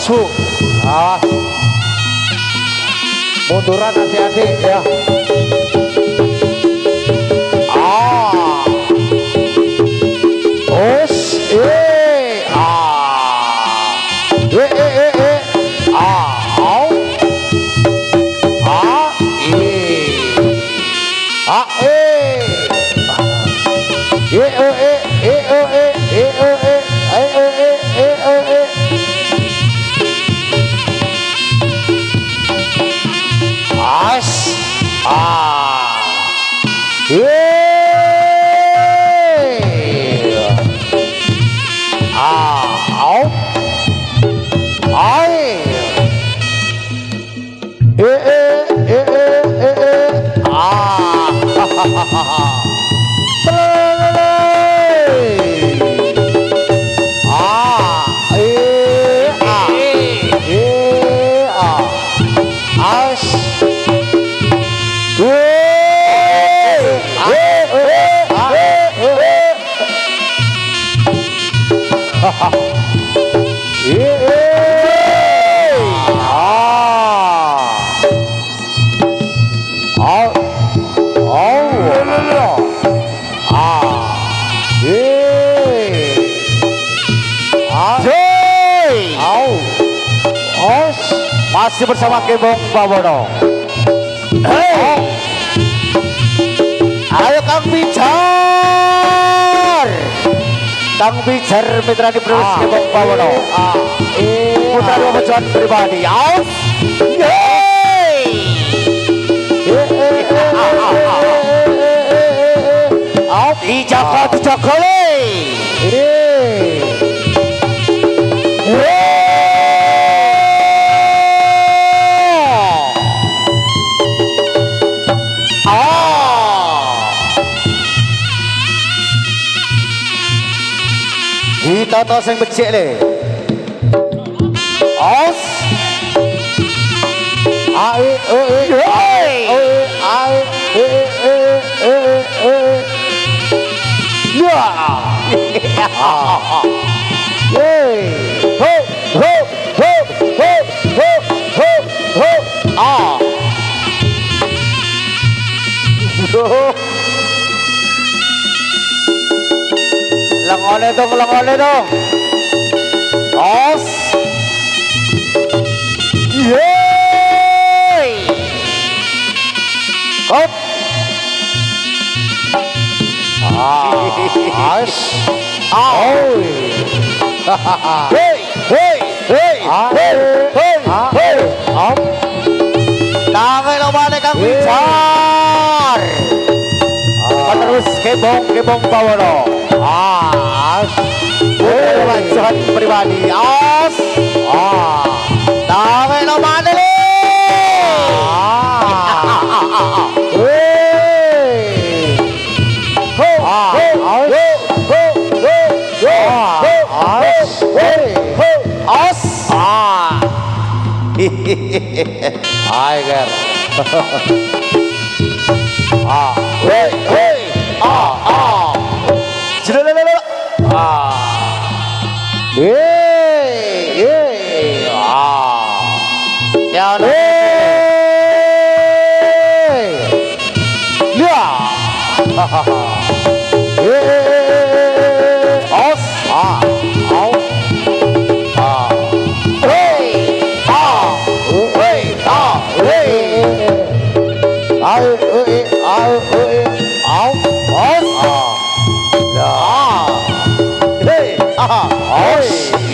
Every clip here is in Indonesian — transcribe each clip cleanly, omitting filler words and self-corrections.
Awas Bu, awas. Munduran adik-adik ya. Masih bersama Kebong Bawono. Hey, ayo Kang Bicar, Kang Bicar mitra di Brebes Kebong Bawono. Putra dua pejuang pribadi. Aus, dijaga le. Toto sing becik le. Os. Ai Lengone dong. Os. Yeay. Hop. As. Hey. Tangan lo balik Kang Bicar. Penerus Kebong Bawono. As. Pejuang pribadi. As. Tangan lo balik. Tiger.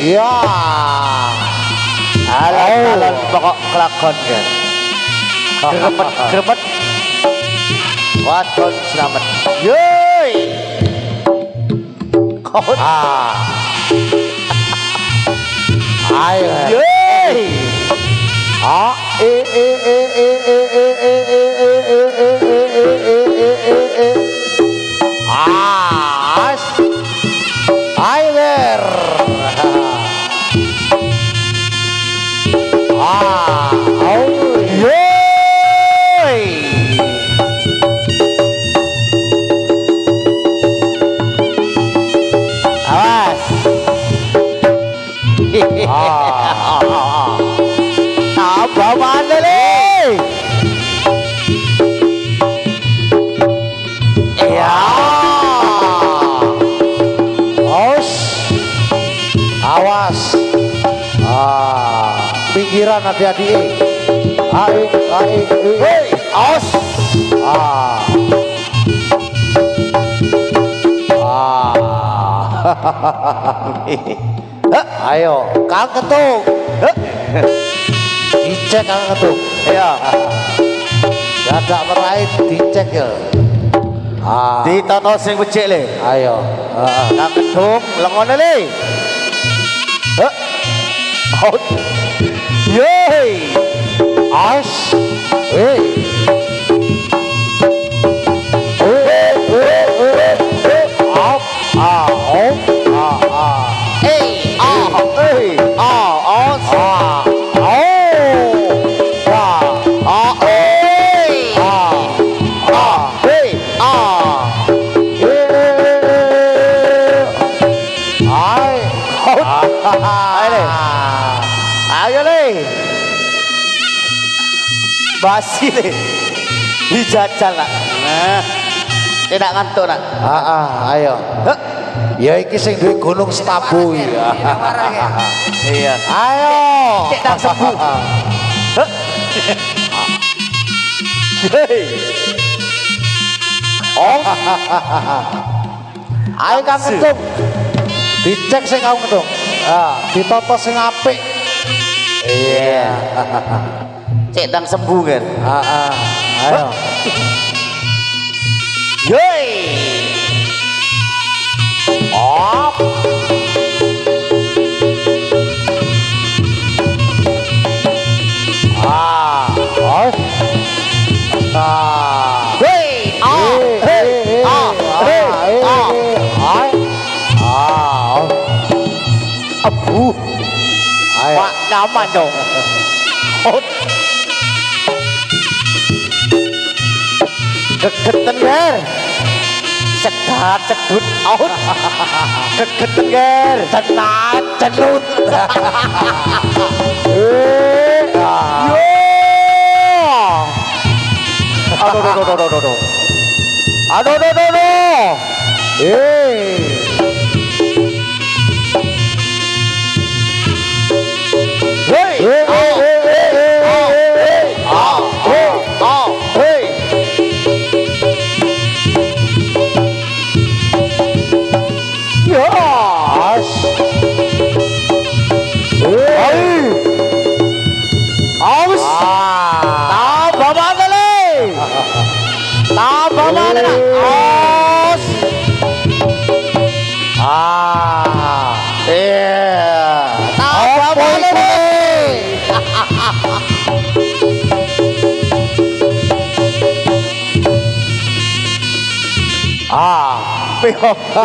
Ya, alon pokok kelakon kan. Gremet, wadon selamat. Yoi, ayo, yoi, pelan hati-hati. Hei, aos. Ayo, Kang Ketung. Dicek Kang Ketung. Ya. Dadak merai dicek ya. Ditono sing becik le. Ayo. Kang Ketung lengon le. Out. Yey. As. Ayo le. Basi le. Dijajal nak. Nah. Tidak ngantuk nak. Ayo. Ya iki sing duwe gunung Setabu ya. Iya. Ayo. Cek tak sebu. Oh. Ayo Kang Ketung. Dicek sing Kang Ketung. Ditoto sing apik. Iya. Cek dan sembuh kan. Ayo. Yoi. Op. Abu. Wah, nyaman dong. Gegeten ger. Sedat cedut out. Gegeten ger. Cenat cenut. Aduh.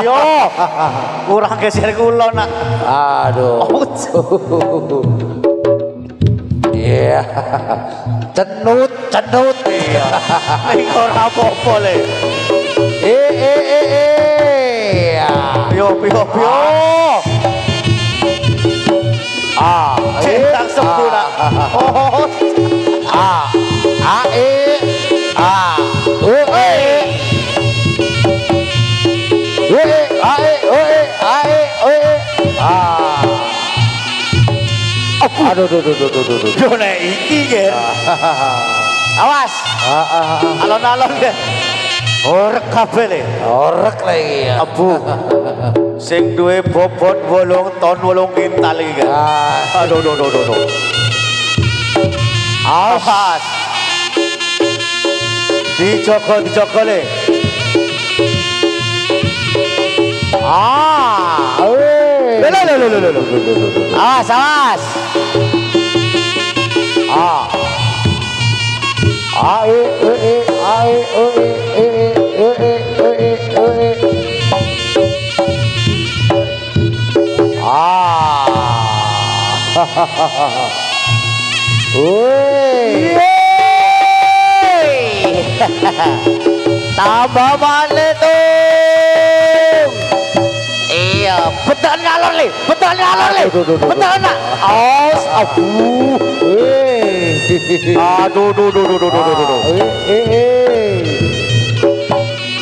Yo, kurang geser kula nak. Aduh. Iya. Cenut. Iya. Ning ora apa-apa le. Yo. Centang sempurna. Aduh. Yo nek iki ger. Awas. Alon-alon ger. Orek kabeh le. Orek lagi ya. Abu. Sing duwe bobot 8 ton 8 kintal iki ger. Aduh. Awas. Dijogo le. Awas. Tambah mana tuh? Iya, betul ngalor le. Betul nak. Aus, abu.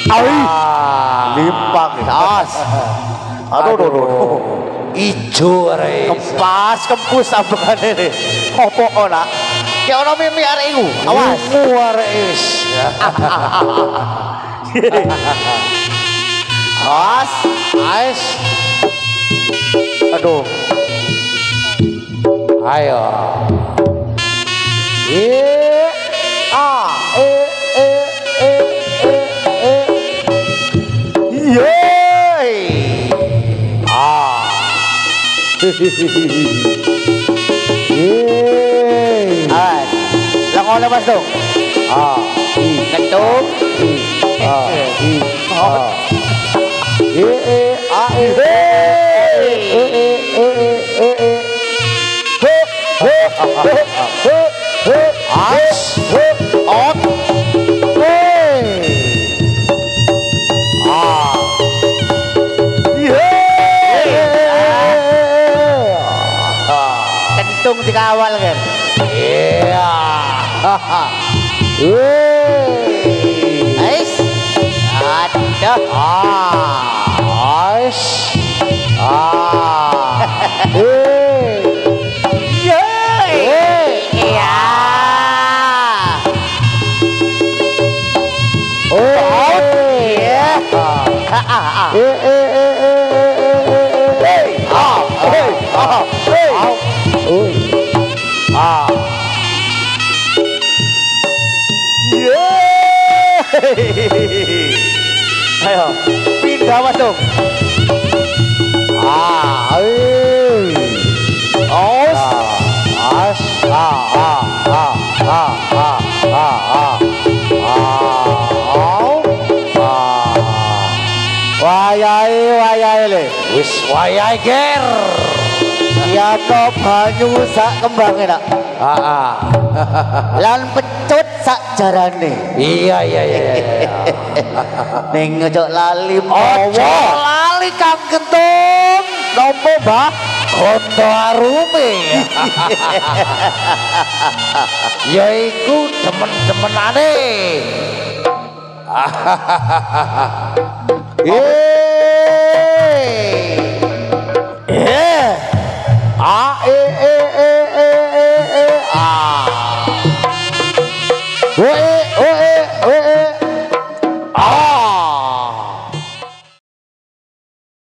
Aduh. Limpang, aus. Aduh. ijo arek. Kempas kempus ambekane ne. Opo ora? Ki ono mimi arek iku. Awas. Arek wis. Awas. Ais. Aduh. Ayo. Yeay. Awas. Lah ngono Mas dong. Ketuk. Kentung dikawal kan. Iya. Ais. Aduh. Ais. Iya. Ayo, pindah Mas dong. Wayahe le. Wis wayahe ger. Piano banyu sak kembange nak. Lan pecut sak jarane. Iya. Ning ojo lali Ojo lali Kang Kentung. nopo Mbah? Kondo arume. Yaiku demen-demenane.